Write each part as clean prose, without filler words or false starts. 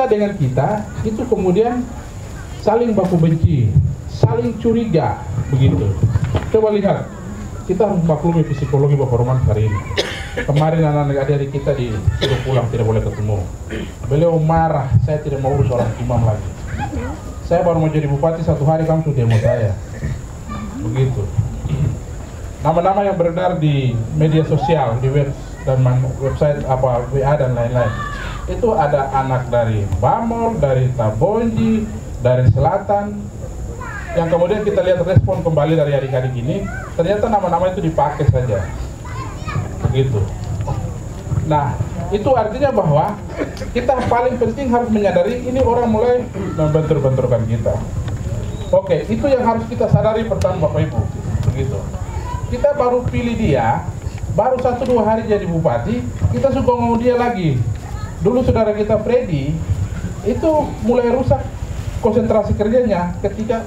kita dengan kita itu kemudian saling baku benci, saling curiga, begitu. Coba lihat, kita harus maklumi psikologi Bapak Roman hari ini. Kemarin anak-anak adik kita disuruh pulang, tidak boleh ketemu. Beliau marah, saya tidak mau urus orang imam lagi. Saya baru mau jadi bupati 1 hari, kamu sudah demo saya. Begitu. Nama-nama yang beredar di media sosial, di web dan website apa WA dan lain-lain. Itu ada anak dari Bamol, dari Tabonji, dari Selatan. Yang kemudian kita lihat respon kembali dari adik-adik ini, ternyata nama-nama itu dipakai saja. Begitu. Nah, itu artinya bahwa kita paling penting harus menyadari ini orang mulai membentur-benturkan kita. Oke, itu yang harus kita sadari pertama Bapak Ibu. Begitu. Kita baru pilih dia, baru 1-2 hari jadi bupati, kita suka mau dia lagi. Dulu saudara kita Freddy, itu mulai rusak konsentrasi kerjanya ketika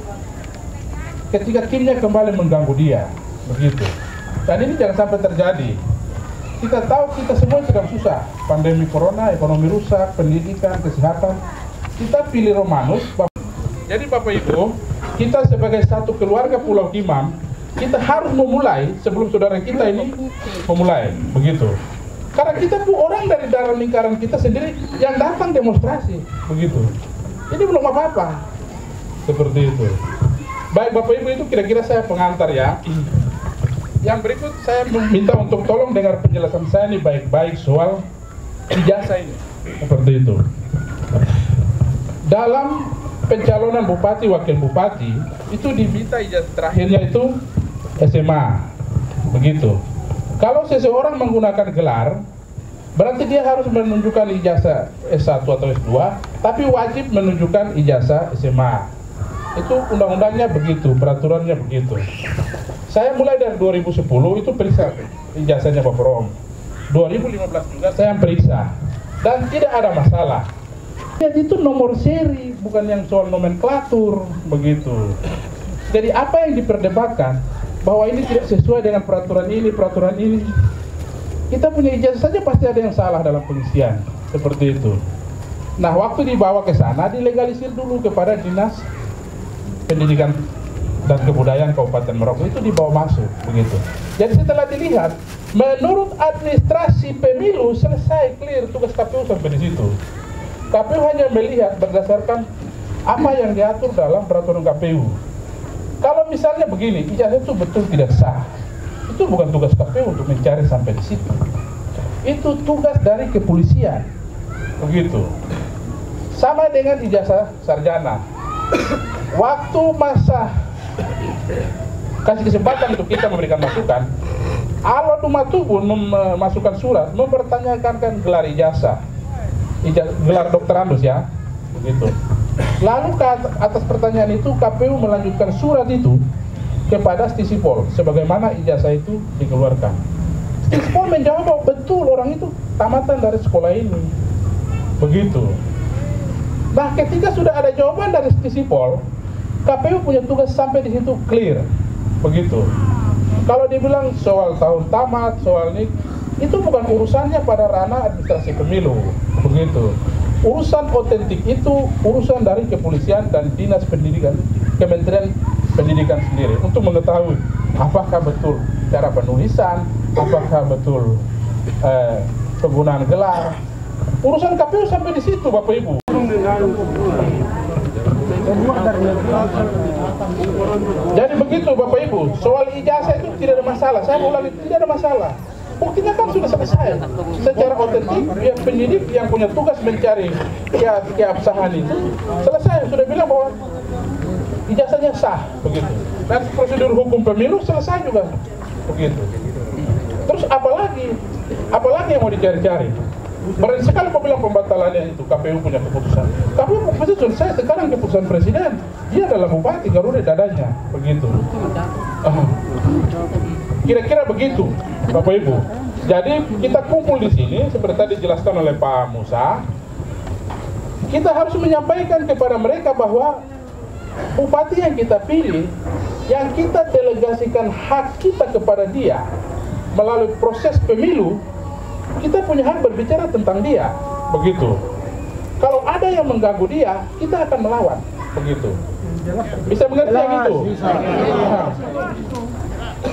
timnya kembali mengganggu dia. Begitu. Dan ini jangan sampai terjadi. Kita tahu kita semua sedang susah. Pandemi corona, ekonomi rusak, pendidikan, kesehatan. Kita pilih Romanus. Jadi Bapak Ibu, kita sebagai satu keluarga Pulau Kimam, kita harus memulai sebelum saudara kita ini memulai, begitu. Karena kita pun orang dari dalam lingkaran kita sendiri yang datang demonstrasi, begitu. Ini belum apa-apa, seperti itu. Baik Bapak Ibu, itu kira-kira saya pengantar ya. Yang berikut saya meminta untuk tolong dengar penjelasan saya ini baik-baik soal ijazah ini, seperti itu. Dalam pencalonan bupati, wakil bupati, itu diminta ijazah terakhirnya itu SMA, begitu. Kalau seseorang menggunakan gelar, berarti dia harus menunjukkan ijazah S1 atau S2, tapi wajib menunjukkan ijazah SMA. Itu undang-undangnya begitu, peraturannya begitu. Saya mulai dari 2010 itu periksa ijazahnya Bapak Rom. 2015 juga saya periksa dan tidak ada masalah. Jadi itu nomor seri, bukan yang soal nomenklatur, begitu. Jadi apa yang diperdebatkan bahwa ini tidak sesuai dengan peraturan ini. Kita punya ijazah saja pasti ada yang salah dalam pengisian, seperti itu. Nah, waktu dibawa ke sana dilegalisir dulu kepada Dinas Pendidikan dan Kebudayaan Kabupaten Merauke, itu dibawa masuk, begitu. Jadi setelah dilihat, menurut administrasi pemilu selesai clear tugas KPU sampai di situ. KPU hanya melihat berdasarkan apa yang diatur dalam peraturan KPU. Kalau misalnya begini, ijazah itu betul tidak sah, itu bukan tugas KPU untuk mencari sampai di situ. Itu tugas dari kepolisian, begitu. Sama dengan ijazah sarjana. Waktu masa kasih kesempatan untuk kita memberikan masukan, Alot Umatubun memasukkan surat mempertanyakan gelar ijazah, gelar doktorandus ya, begitu. Lalu atas pertanyaan itu KPU melanjutkan surat itu kepada Stisipol sebagaimana ijazah itu dikeluarkan. Stisipol menjawab bahwa betul orang itu tamatan dari sekolah ini, begitu. Nah, ketika sudah ada jawaban dari Stisipol, KPU punya tugas sampai di situ clear, begitu. Kalau dibilang soal tahun tamat, soal ini, itu bukan urusannya pada ranah administrasi pemilu, begitu. Urusan otentik itu urusan dari kepolisian dan Dinas Pendidikan, Kementerian Pendidikan sendiri untuk mengetahui apakah betul cara penulisan, apakah betul penggunaan gelar. Urusan KPU sampai di situ, Bapak Ibu. Jadi begitu Bapak Ibu, soal ijazah itu tidak ada masalah. Saya ulangi, tidak ada masalah. Buktinya kan sudah selesai. Secara otentik, pihak penyidik yang punya tugas mencari keabsahan itu selesai, sudah bilang bahwa ijazahnya sah, begitu. Dan prosedur hukum pemilu selesai juga, begitu. Terus apalagi yang mau dicari-cari? Berarti sekali kau bilang pembatalannya itu KPU punya keputusan. KPU keputusan selesai, sekarang keputusan presiden. Dia adalah bupati Garuda dadanya, begitu. Kira-kira begitu, Bapak Ibu. Jadi kita kumpul di sini seperti tadi dijelaskan oleh Pak Musa. Kita harus menyampaikan kepada mereka bahwa bupati yang kita pilih, yang kita delegasikan hak kita kepada dia melalui proses pemilu, kita punya hak berbicara tentang dia, begitu. Kalau ada yang mengganggu dia, kita akan melawan, begitu. Bisa mengerti yang itu? Nah,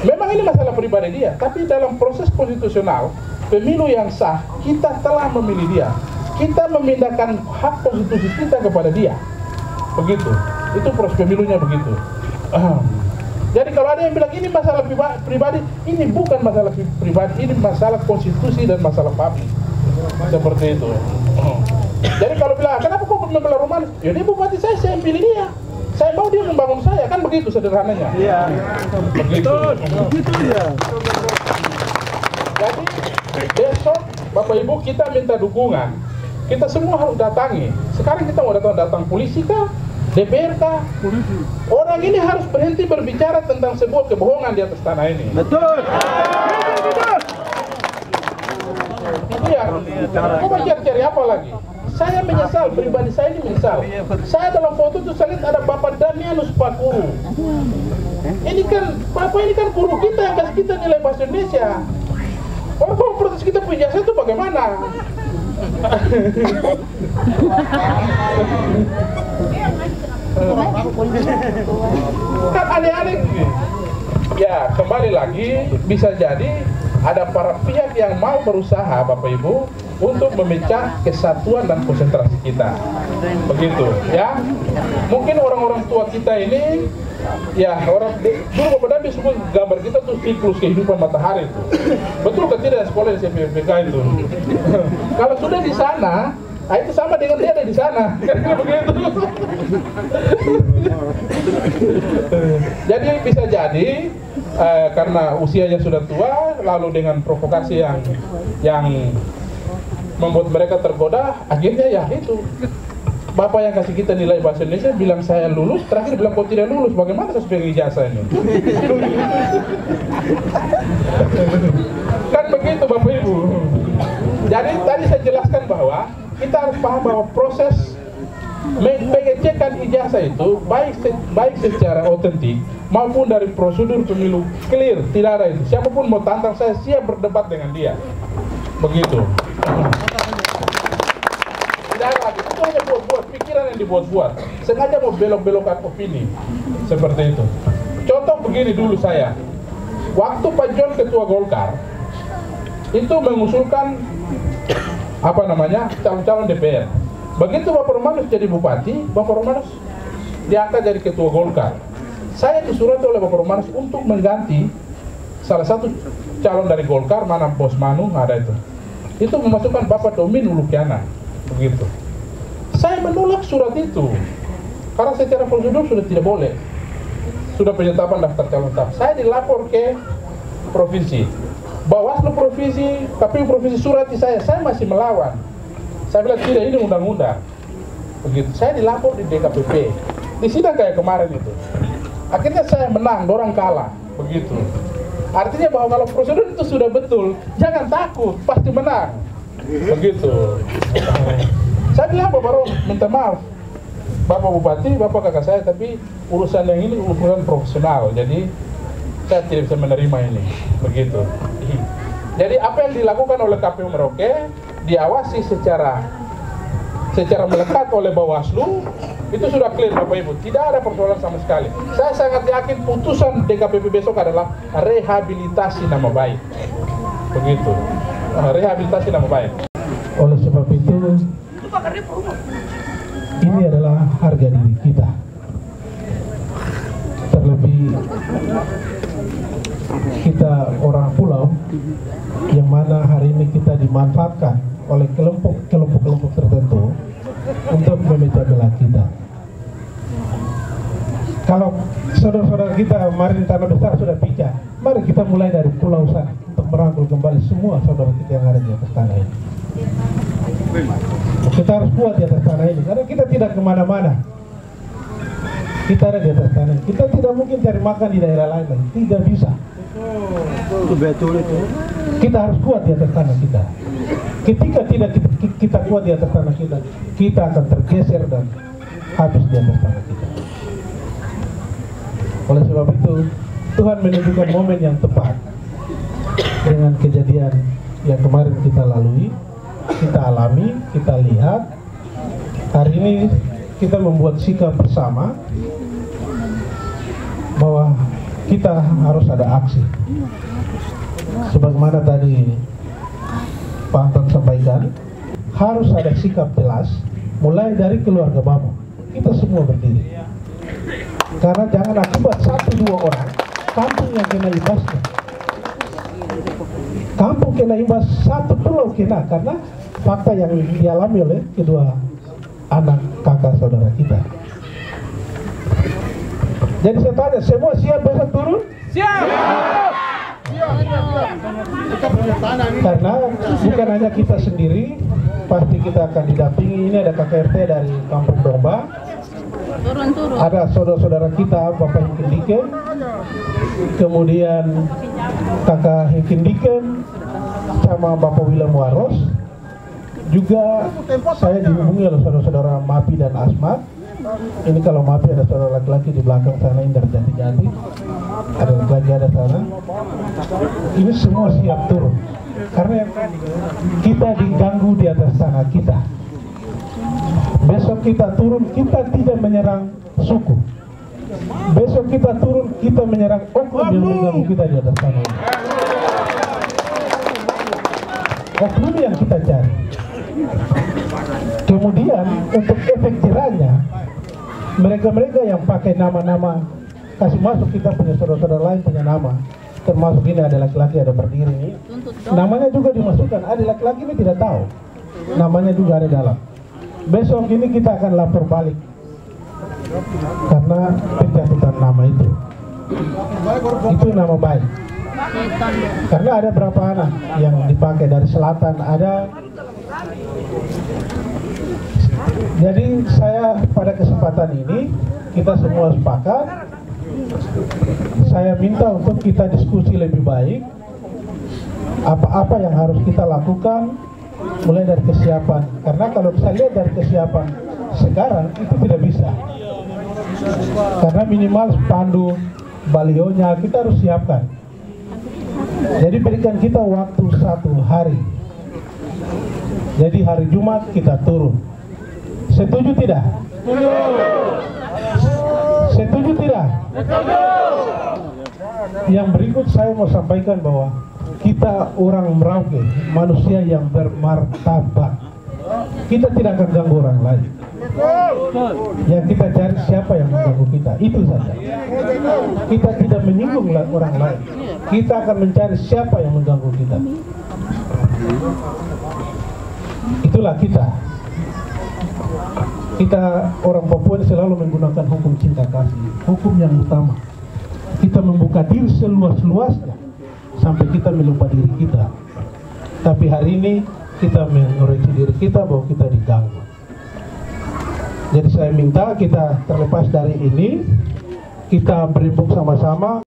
memang ini masalah pribadi dia, tapi dalam proses konstitusional pemilu yang sah, kita telah memilih dia. Kita memindahkan hak konstitusi kita kepada dia, begitu. Itu proses pemilunya begitu. Jadi kalau ada yang bilang ini masalah pribadi, ini bukan masalah pribadi, ini masalah konstitusi dan masalah publik. Seperti itu. Jadi kalau bilang, kenapa kok membela Romanus? Ya dia bupati saya yang pilih dia. Saya mau dia membangun saya, kan begitu sederhananya. Iya. Begitu. Begitu ya. Jadi besok Bapak Ibu kita minta dukungan. Kita semua harus datangi. Sekarang kita mau datang polisi kah? DPR kah? Orang ini harus berhenti berbicara tentang sebuah kebohongan di atas tanah ini. Betul. Betul. Iya. Kau mau cari apa lagi? Saya menyesal, pribadi saya ini menyesal. Saya dalam foto itu saya lihat ada Bapak Damianus Pakuru. Ini kan, Bapak ini kan guru kita yang kasih kita nilai bahasa Indonesia. Orang kalau proses kita punya jasa itu bagaimana? Kan aneh-aneh. Ya, kembali lagi bisa jadi ada para pihak yang mau berusaha Bapak Ibu untuk memecah kesatuan dan konsentrasi kita. Begitu, ya. Mungkin orang-orang tua kita ini, ya orang dulu Bapak Dami sebut gambar kita tuh siklus kehidupan matahari itu. Betul kan tidak sekolah di CPPK itu? Kalau sudah di sana, nah itu sama dengan dia ada di sana. Begitu. Jadi bisa jadi karena usianya sudah tua, lalu dengan provokasi yang membuat mereka tergoda, akhirnya ya itu. Bapak yang kasih kita nilai bahasa Indonesia bilang saya lulus, terakhir bilang kau tidak lulus, bagaimana saya sebagai ijazah ini? Kan begitu Bapak Ibu. Jadi tadi saya jelaskan bahwa kita harus paham bahwa proses pengecekan ijazah itu baik secara otentik maupun dari prosedur pemilu clear, tidak ada itu. Siapapun mau tantang saya siap berdebat dengan dia. Begitu. Tidak ada lagi. Itu hanya buat-buat pikiran yang dibuat-buat. Sengaja mau belok-belokkan opini seperti itu. Contoh begini dulu saya. Waktu Pak John ketua Golkar itu mengusulkan calon-calon DPR. Begitu Bapak Romanus jadi bupati, Bapak Romanus diangkat jadi ketua Golkar. Saya disuruh oleh Bapak Romanus untuk mengganti salah satu calon dari Golkar, mana Bos Manu ada itu. Itu memasukkan Bapak Domin Ulukiana, begitu. Saya menolak surat itu karena secara prosedur sudah tidak boleh. Sudah penyetapan daftar calon tetap. Saya dilapor ke provinsi. Bawaslu provinsi, KPU provinsi surati saya masih melawan. Saya bilang tidak, ini undang-undang. Begitu. Saya dilapor di DKPP. Di sidang kayak kemarin itu. Akhirnya saya menang, dorang kalah. Begitu. Artinya bahwa kalau prosedur itu sudah betul, jangan takut, pasti menang. Begitu. Saya bilang Bapak Rom, minta maaf. Bapak Bupati, Bapak kakak saya, tapi urusan yang ini urusan profesional. Jadi saya tidak bisa menerima ini. Begitu. Jadi apa yang dilakukan oleh KPU Merauke diawasi secara melekat oleh Bawaslu, itu sudah clear Bapak Ibu, tidak ada persoalan sama sekali. Saya sangat yakin putusan DKPP besok adalah rehabilitasi nama baik. Begitu. Rehabilitasi nama baik. Oleh sebab itu, ini adalah harga diri kita. Terlebih kita orang pulau yang mana hari ini kita dimanfaatkan oleh kelompok tertentu untuk memecah belah kita. Kalau saudara-saudara kita kemarin Tanah Besar sudah pecah, mari kita mulai dari pulau sana untuk merangkul kembali semua saudara kita yang ada di atas tanah ini. Kita harus kuat di atas tanah ini karena kita tidak kemana-mana. Kita ada di atas tanah. Kita tidak mungkin cari makan di daerah lain lagi. Tidak bisa. Betul itu. Kita harus kuat di atas tanah kita. Ketika tidak kita kuat di atas tanah kita, kita akan tergeser dan habis di atas tanah kita. Oleh sebab itu, Tuhan menunjukkan momen yang tepat dengan kejadian yang kemarin kita lalui, kita alami, kita lihat, Hari ini kita membuat sikap bersama bahwa kita harus ada aksi. Sebagaimana tadi Pak Anton sampaikan, harus ada sikap jelas mulai dari keluarga Bapak. Kita semua berdiri. Karena jangan akibat 1-2 orang kampung yang kena imbasnya. Kampung kena imbas, satu pulau kena, karena fakta yang dialami oleh kedua anak kakak saudara kita. Jadi saya tanya, semua siap besok turun? Siap! Karena bukan hanya kita sendiri, pasti kita akan didampingi. Ini ada KKRT dari Kampung Domba, ada saudara-saudara kita Bapak Hinkindiken, kemudian kakak Hinkindiken sama Bapak William Waros. Juga saya dihubungi oleh saudara-saudara Mapi dan Asmat. Ini kalau Mapi ada saudara laki-laki di belakang sana, Indar Jati-Jati, ada laki-laki ada sana. Ini semua siap turun karena kita diganggu di atas tanah kita. Besok kita turun, kita tidak menyerang suku. Besok kita turun, kita menyerang oknum yang mengganggu kita di atas tanah ini. Oknum yang kita cari. Kemudian untuk efek jerahnya, mereka-mereka yang pakai nama-nama kasih masuk, kita punya saudara-saudara lain punya nama, termasuk ini ada laki-laki ada berdiri ini, namanya juga dimasukkan. Ada laki-laki ini tidak tahu, namanya juga ada dalam. Besok ini kita akan lapor balik karena pencatutan nama itu nama baik. Karena ada berapa anak yang dipakai dari selatan ada. Jadi saya pada kesempatan ini kita semua sepakat, saya minta untuk kita diskusi lebih baik apa-apa yang harus kita lakukan mulai dari kesiapan. Karena kalau saya lihat dari kesiapan sekarang itu tidak bisa, karena minimal spanduk balionya kita harus siapkan. Jadi berikan kita waktu 1 hari. Jadi hari Jumat kita turun. Setuju tidak? Setuju tidak? Yang berikut saya mau sampaikan bahwa kita orang Merauke, manusia yang bermartabat. Kita tidak akan ganggu orang lain. Yang kita cari siapa yang mengganggu kita, itu saja. Kita tidak menyinggung orang lain. Kita akan mencari siapa yang mengganggu kita. Itulah kita. Kita orang Papua selalu menggunakan hukum cinta kasih, hukum yang utama. Kita membuka diri seluas-luasnya sampai kita melupa diri kita. Tapi hari ini kita mengoreksi diri kita bahwa kita diganggu. Jadi saya minta kita terlepas dari ini, kita berembuk sama-sama.